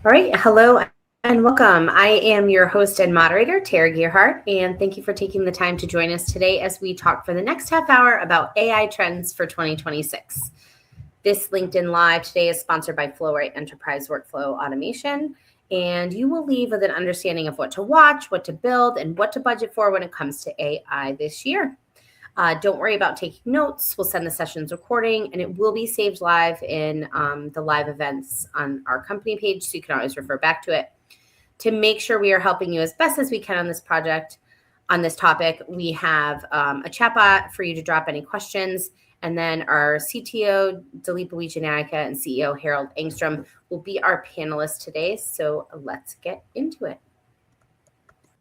All right, hello and welcome. I am your host and moderator, Tara Gearhart, and thank you for taking the time to join us today as we talk for the next half hour about AI trends for 2026. This LinkedIn Live today is sponsored by Flowrite Enterprise Workflow Automation, and you will leave with an understanding of what to watch, what to build, and what to budget for when it comes to AI this year. Don't worry about taking notes. We'll send the session's recording and it will be saved live in the live events on our company page, so you can always refer back to it. To make sure we are helping you as best as we can on this project, on this topic, we have a chat bot for you to drop any questions. And then our CTO, Dileepa Wijanaka, and CEO, Harold Engstrom, will be our panelists today. So let's get into it.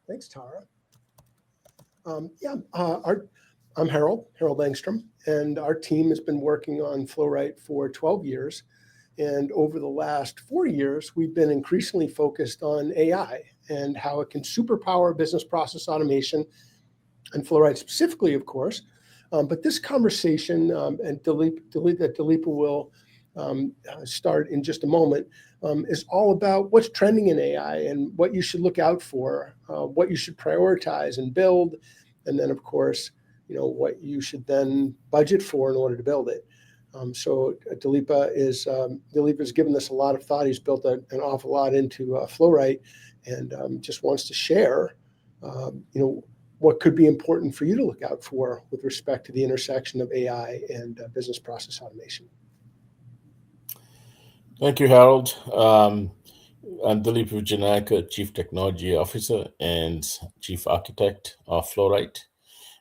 Thanks, Tara. I'm Harold Engstrom, and our team has been working on Flowrite for 12 years. And over the last 4 years, we've been increasingly focused on AI and how it can superpower business process automation, and Flowrite specifically, of course. But this conversation, and Dileepa will start in just a moment, is all about what's trending in AI and what you should look out for, what you should prioritize and build, and then, of course, what you should then budget for in order to build it. So Dileepa has given this a lot of thought. He's built an awful lot into Flowrite, and just wants to share, what could be important for you to look out for with respect to the intersection of AI and business process automation. Thank you, Harold. I'm Dileepa Wijanaka, Chief Technology Officer and Chief Architect of Flowrite.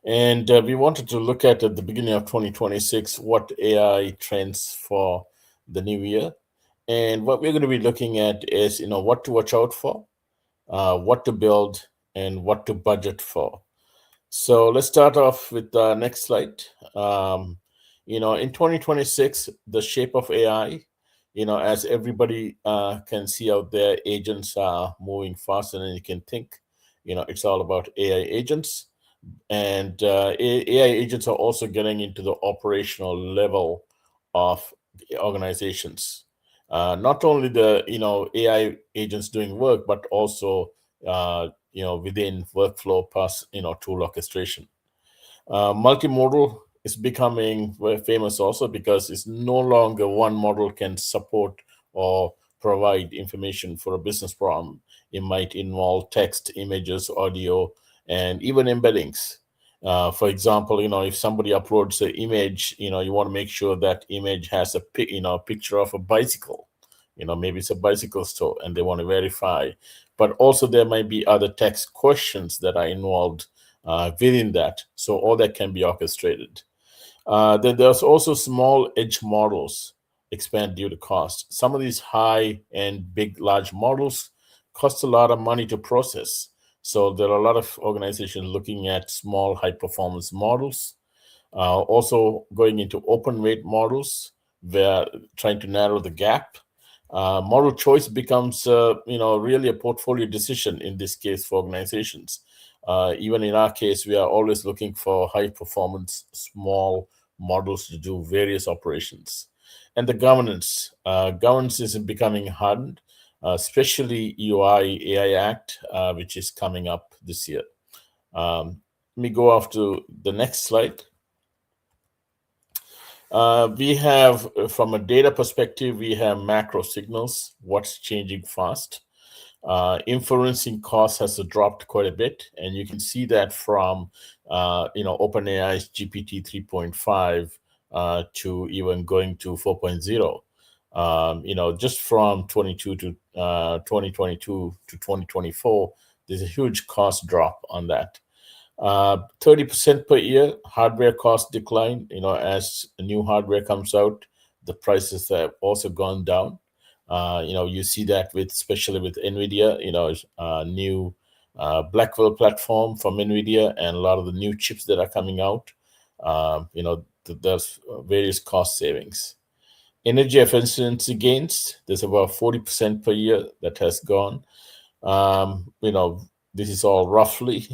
And we wanted to look at the beginning of 2026, what AI trends for the new year. And what we're going to be looking at is, what to watch out for, what to build, and what to budget for. So let's start off with the next slide. In 2026, the shape of AI, as everybody can see out there, agents are moving faster than you can think. It's all about AI agents. And AI agents are also getting into the operational level of organizations. Not only the AI agents doing work, but also within workflow plus tool orchestration. Multimodal is becoming very famous also because it's no longer one model can support or provide information for a business problem. It might involve text, images, audio, and even embeddings. For example, if somebody uploads an image, you want to make sure that image has a picture of a bicycle. Maybe it's a bicycle store and they want to verify. But also there might be other text questions that are involved within that. So all that can be orchestrated. Then there's also small edge models expand due to cost. Some of these high and big, large models cost a lot of money to process. So there are a lot of organizations looking at small, high-performance models. Also going into open weight models, where trying to narrow the gap. Model choice becomes, really a portfolio decision in this case for organizations. Even in our case, we are always looking for high-performance, small models to do various operations. And the governance is becoming hardened. Especially UI AI Act, which is coming up this year. Let me go off to the next slide. We have, from a data perspective, we have macro signals, what's changing fast. Inferencing cost has dropped quite a bit, and you can see that from OpenAI's GPT 3.5 to even going to 4.0. Just from 2022 to 2024, there's a huge cost drop on that. 30% per year hardware cost decline. As new hardware comes out, the prices have also gone down. You see that especially with NVIDIA, new Blackwell platform from NVIDIA and a lot of the new chips that are coming out. There's various cost savings. Energy efficiency gains, there's about 40% per year that has gone. This is all roughly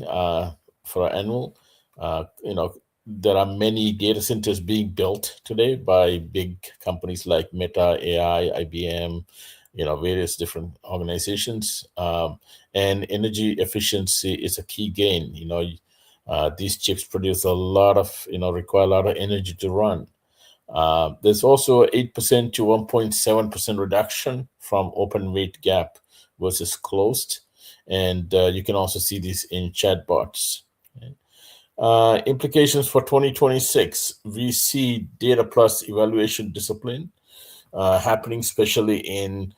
for annual. There are many data centers being built today by big companies like Meta, AI, IBM, various different organizations. And energy efficiency is a key gain. These chips produce a lot of, require a lot of energy to run. There's also 8% to 1.7% reduction from open weight gap versus closed. And you can also see this in chatbots. Implications for 2026, we see data plus evaluation discipline happening, especially in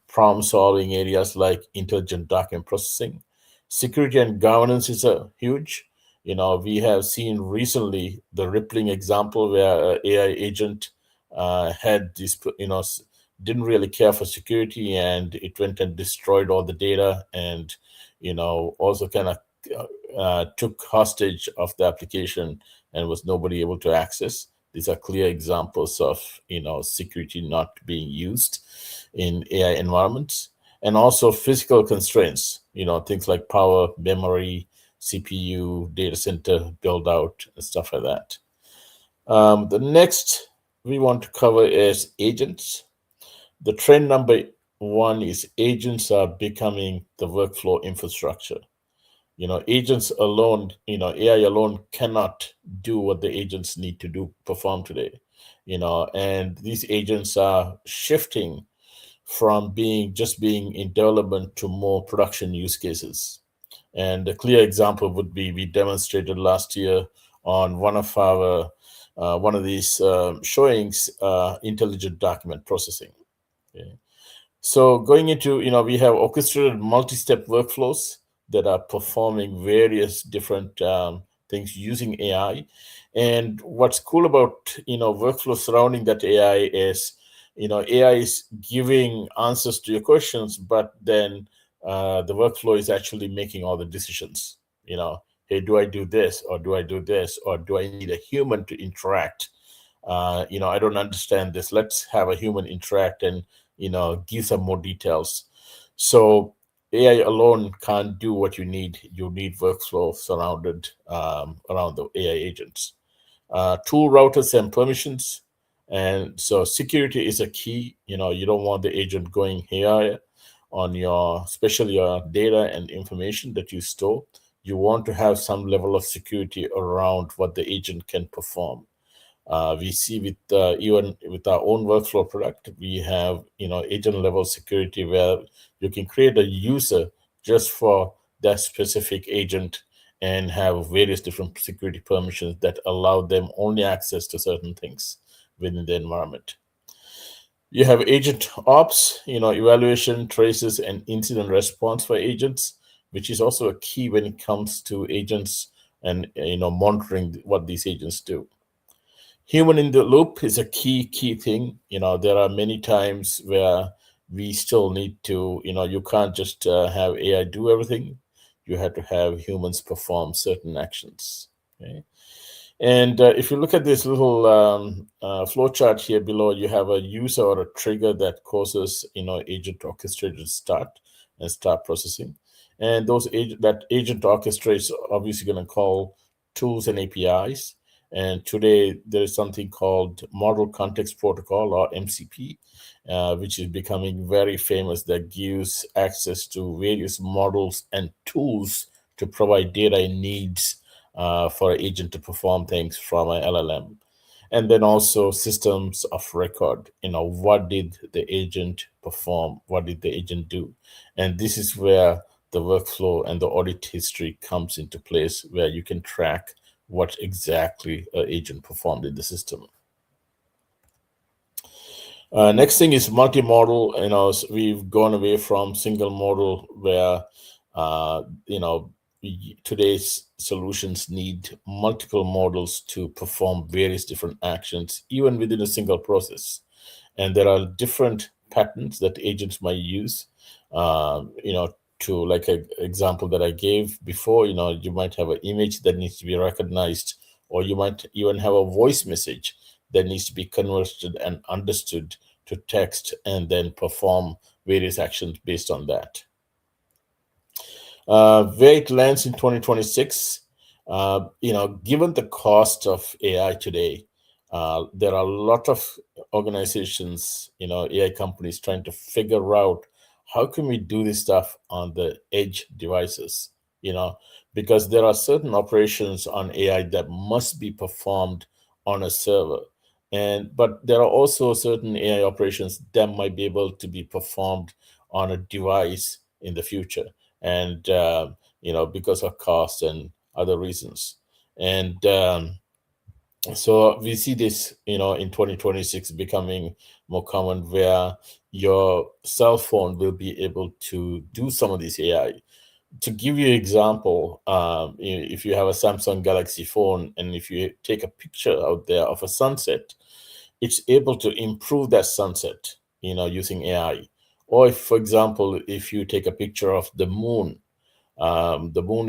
problem solving areas like intelligent document processing. Security and governance is a huge. We have seen recently the rippling example where AI agent had this, didn't really care for security, and it went and destroyed all the data, and also kind of took hostage of the application, and was nobody able to access. These are clear examples of security not being used in AI environments. And also physical constraints, things like power, memory, CPU, data center build out, and stuff like that. The next we want to cover is agents. The trend number one is agents are becoming the workflow infrastructure. Agents alone, AI alone cannot do what the agents need to do, perform today. And these agents are shifting from being in development to more production use cases. And a clear example would be, we demonstrated last year on one of these showings, intelligent document processing. Okay. So going into, we have orchestrated multi-step workflows that are performing various different things using AI. And what's cool about, workflow surrounding that AI is, AI is giving answers to your questions, but then the workflow is actually making all the decisions. Hey, do I do this, or do I do this, or do I need a human to interact? I don't understand this. Let's have a human interact and give some more details. So AI alone can't do what you need. You need workflow surrounded around the AI agents. Tool routers and permissions. And so security is a key. You don't want the agent going here on especially your data and information that you store. You want to have some level of security around what the agent can perform. We see even with our own workflow product, we have agent level security where you can create a user just for that specific agent and have various different security permissions that allow them only access to certain things within the environment. You have agent ops, evaluation, traces, and incident response for agents, which is also a key when it comes to agents and monitoring what these agents do. Human in the loop is a key thing. There are many times where we still need to, you can't just have AI do everything. You have to have humans perform certain actions. Okay. And if you look at this little flow chart here below, you have a user or a trigger that causes agent orchestrated start and start processing. And that agent orchestrates obviously going to call tools and APIs. And today there is something called Model Context Protocol, or MCP, which is becoming very famous, that gives access to various models and tools to provide data it needs for an agent to perform things from an LLM. And then also systems of record. What did the agent perform? What did the agent do? And this is where the workflow and the audit history comes into place, where you can track what exactly an agent performed in the system. Next thing is multi-model. We've gone away from single model, where today's solutions need multiple models to perform various different actions, even within a single process. And there are different patterns that agents might use. To, like an example that I gave before, you might have an image that needs to be recognized, or you might even have a voice message that needs to be converted and understood to text, and then perform various actions based on that. Where it lands in 2026, given the cost of AI today, There are a lot of organizations, AI companies trying to figure out how can we do this stuff on the edge devices, because there are certain operations on AI that must be performed on a server. But there are also certain AI operations that might be able to be performed on a device in the future. And, because of cost and other reasons. And, so we see this, in 2026 becoming more common, where your cell phone will be able to do some of these AI. To give you an example, if you have a Samsung Galaxy phone and if you take a picture out there of a sunset, it's able to improve that sunset, using AI. Or if, for example, if you take a picture of the moon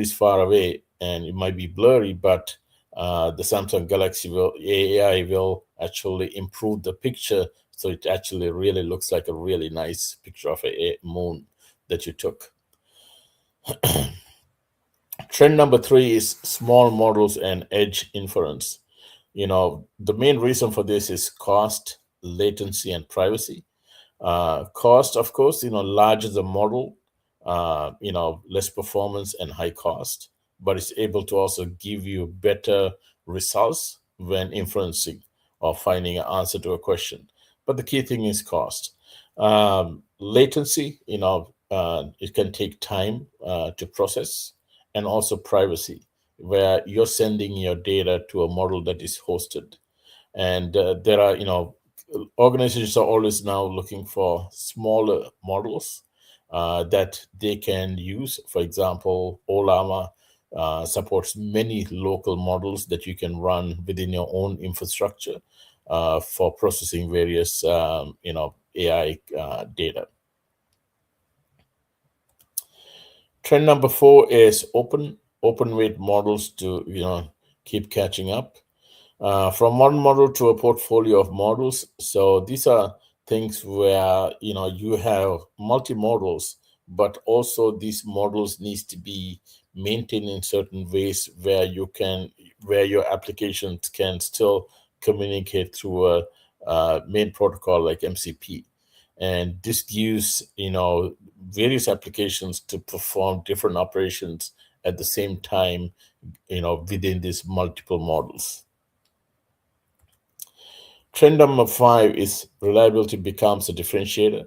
is far away and it might be blurry, but the Samsung Galaxy AI will actually improve the picture, so it actually really looks like a really nice picture of a moon that you took. Trend number 3 is small models and edge inference. The main reason for this is cost, latency, and privacy. Cost, of course, larger the model, less performance and high cost, but it's able to also give you better results when inferencing or finding an answer to a question. But the key thing is cost. Latency, it can take time to process, and also privacy, where you're sending your data to a model that is hosted. And there are, organizations are always now looking for smaller models that they can use. For example, Olama supports many local models that you can run within your own infrastructure for processing various, AI data. Trend number 4 is open weight models to keep catching up. From one model to a portfolio of models. So these are things where you have multi models, but also these models needs to be maintained in certain ways where your applications can still communicate through a main protocol like MCP. And this gives various applications to perform different operations at the same time, within these multiple models. Trend number 5 is reliability becomes a differentiator.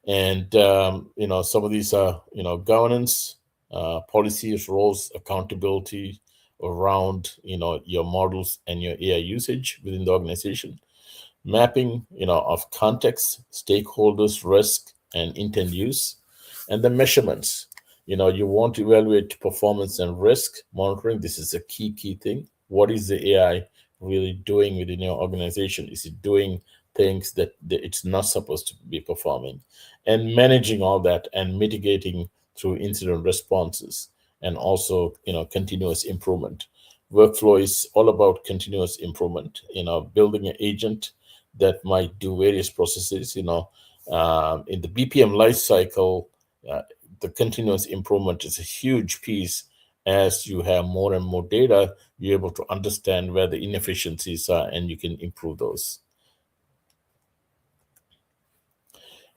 And some of these are governance, policies, roles, accountability around your models and your AI usage within the organization. Mapping of context, stakeholders, risk, and intent use. And the measurements, you want to evaluate performance and risk monitoring. This is a key thing. What is the AI really doing within your organization? Is it doing things that it's not supposed to be performing? And managing all that and mitigating through incident responses, and also continuous improvement. Workflow is all about continuous improvement, building an agent that might do various processes. In the BPM life cycle, the continuous improvement is a huge piece. As you have more and more data, you're able to understand where the inefficiencies are and you can improve those.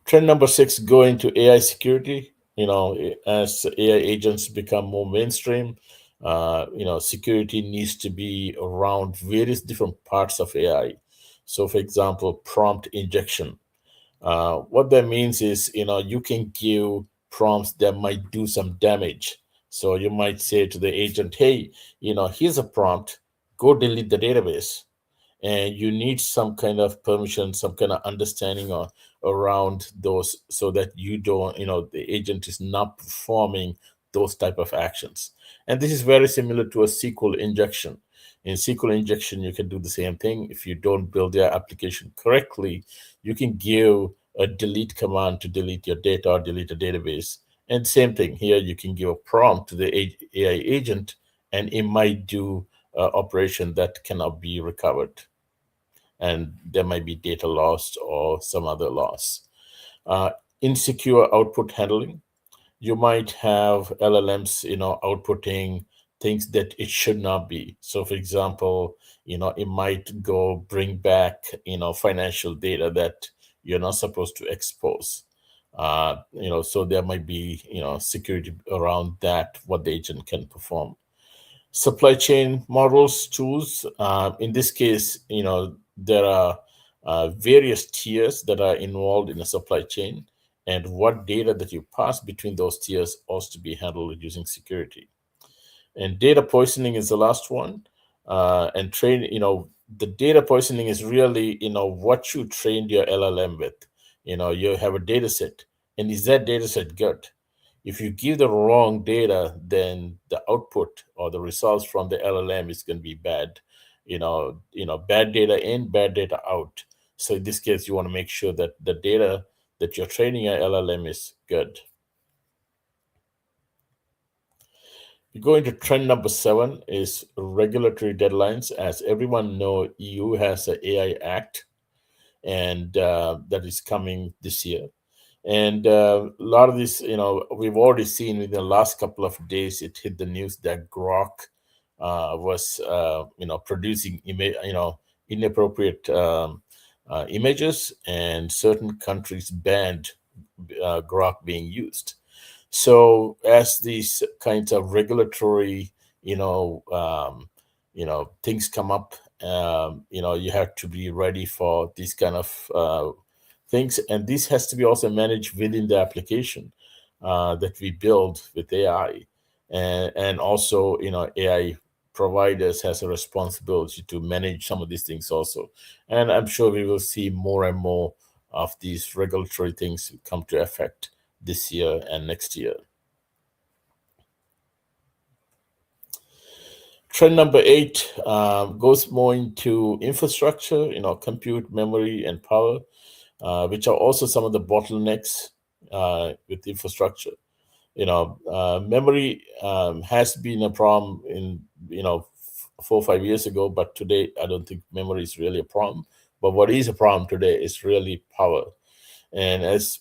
Trend number 6, go into AI security. As AI agents become more mainstream, security needs to be around various different parts of AI. So, for example, prompt injection. What that means is, you can give prompts that might do some damage. So you might say to the agent, hey, here's a prompt, go delete the database. And you need some kind of permission, some kind of understanding around those, so that you don't, the agent is not performing those type of actions. And this is very similar to a SQL injection. In SQL injection, you can do the same thing. If you don't build your application correctly, you can give a delete command to delete your data or delete a database. And same thing here, you can give a prompt to the AI agent, and it might do operation that cannot be recovered. And there might be data lost or some other loss. Insecure output handling. You might have LLMs, outputting things that it should not be. So, for example, it might go bring back, financial data that you're not supposed to expose. So there might be, security around that, what the agent can perform. Supply chain models tools. In this case, there are various tiers that are involved in a supply chain, and what data that you pass between those tiers also to be handled using security. And data poisoning is the last one. And the data poisoning is really, what you trained your LLM with. You have a data set, and is that data set good? If you give the wrong data, then the output or the results from the LLM is going to be bad. Bad data in, bad data out. So in this case, you want to make sure that the data that you're training your LLM is good. We go into trend number 7 is regulatory deadlines. As everyone know, EU has an AI Act, and that is coming this year. And a lot of this, we've already seen in the last couple of days, it hit the news that Grok was, producing, inappropriate images, and certain countries banned Grok being used. So as these kinds of regulatory, things come up, you have to be ready for these kind of things, and this has to be also managed within the application that we build with AI, and also, AI providers has a responsibility to manage some of these things also. And I'm sure we will see more and more of these regulatory things come to effect this year and next year. Trend number 8 goes more into infrastructure, compute, memory, and power, which are also some of the bottlenecks with infrastructure. Memory has been a problem in, 4 or 5 years ago, but today I don't think memory is really a problem. But what is a problem today is really power. And as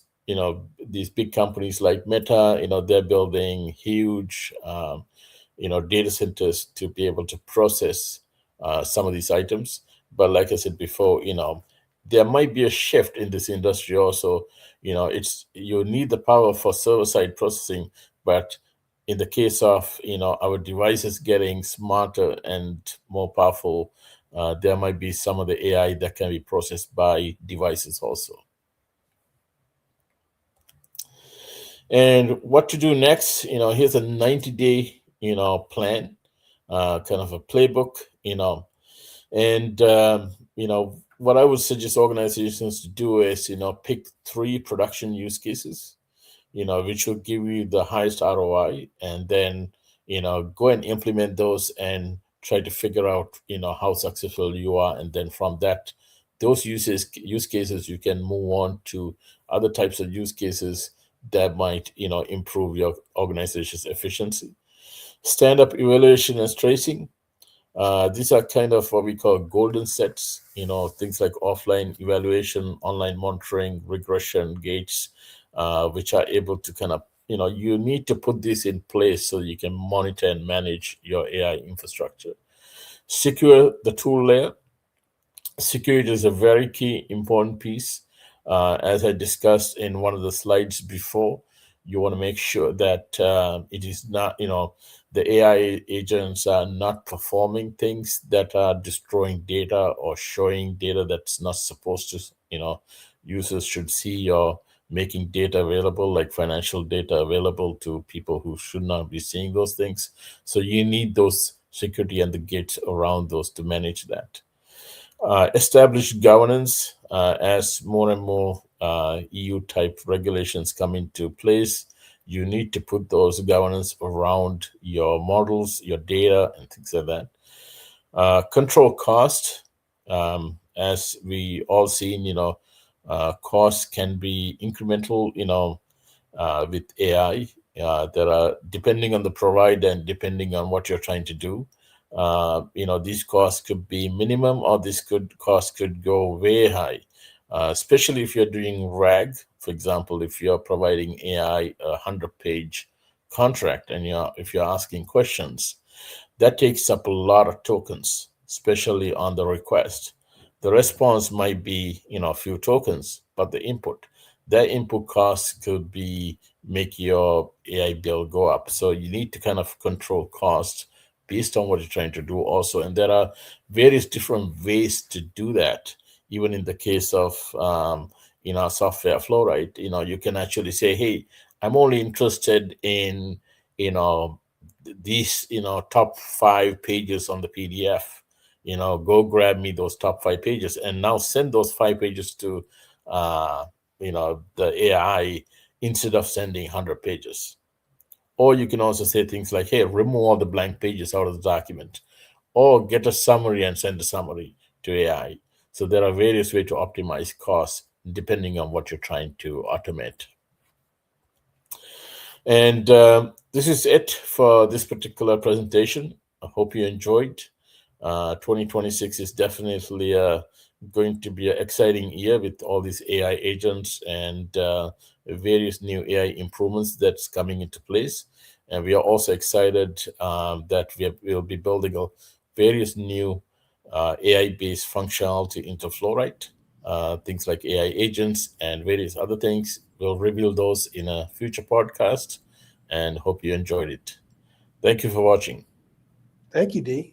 these big companies like Meta, they're building huge, data centers to be able to process some of these items. But like I said before, there might be a shift in this industry also. You need the power for server side processing, but in the case of our devices getting smarter and more powerful, there might be some of the AI that can be processed by devices also. And what to do next? Here's a 90-day, plan, kind of a playbook, and what I would suggest organizations to do is, pick 3 production use cases, which will give you the highest ROI, and then, go and implement those and try to figure out, how successful you are, and then from those use cases, you can move on to other types of use cases that might, improve your organization's efficiency. Stand up evaluation and tracing. These are kind of what we call golden sets, things like offline evaluation, online monitoring, regression gates, which are able to kind of, you need to put this in place so you can monitor and manage your AI infrastructure. Secure the tool layer. Security is a very key important piece. As I discussed in one of the slides before, you want to make sure that it is not, the AI agents are not performing things that are destroying data or showing data that's not supposed to, users should see, or making data available, like financial data available to people who should not be seeing those things. So you need those security and the gates around those to manage that. Establish governance as more and more EU type regulations come into place. You need to put those governance around your models, your data, and things like that. Control cost. As we all seen, costs can be incremental, with AI. There are, depending on the provider and depending on what you're trying to do, these costs could be minimum, or cost could go way high, especially if you're doing RAG. For example, if you're providing AI a 100-page contract, and if you're asking questions, that takes up a lot of tokens, especially on the request. The response might be, a few tokens, but the input, that input cost could be make your AI bill go up. So you need to kind of control cost based on what you're trying to do also. And there are various different ways to do that. Even in the case of software flow, right? You can actually say, hey, I'm only interested in you know these top 5 pages on the PDF. Go grab me those top 5 pages, and now send those 5 pages to uh, the AI instead of sending 100 pages. Or you can also say things like, hey, remove all the blank pages out of the document, or get a summary and send a summary to AI. So there are various ways to optimize costs depending on what you're trying to automate. And this is it for this particular presentation. I hope you enjoyed. 2026 is definitely going to be an exciting year with all these AI agents and various new AI improvements that's coming into place. And we are also excited that we'll be building various new AI-based functionality into Flowrite, things like AI agents and various other things. We'll reveal those in a future podcast, and hope you enjoyed it. Thank you for watching. Thank you, Dee.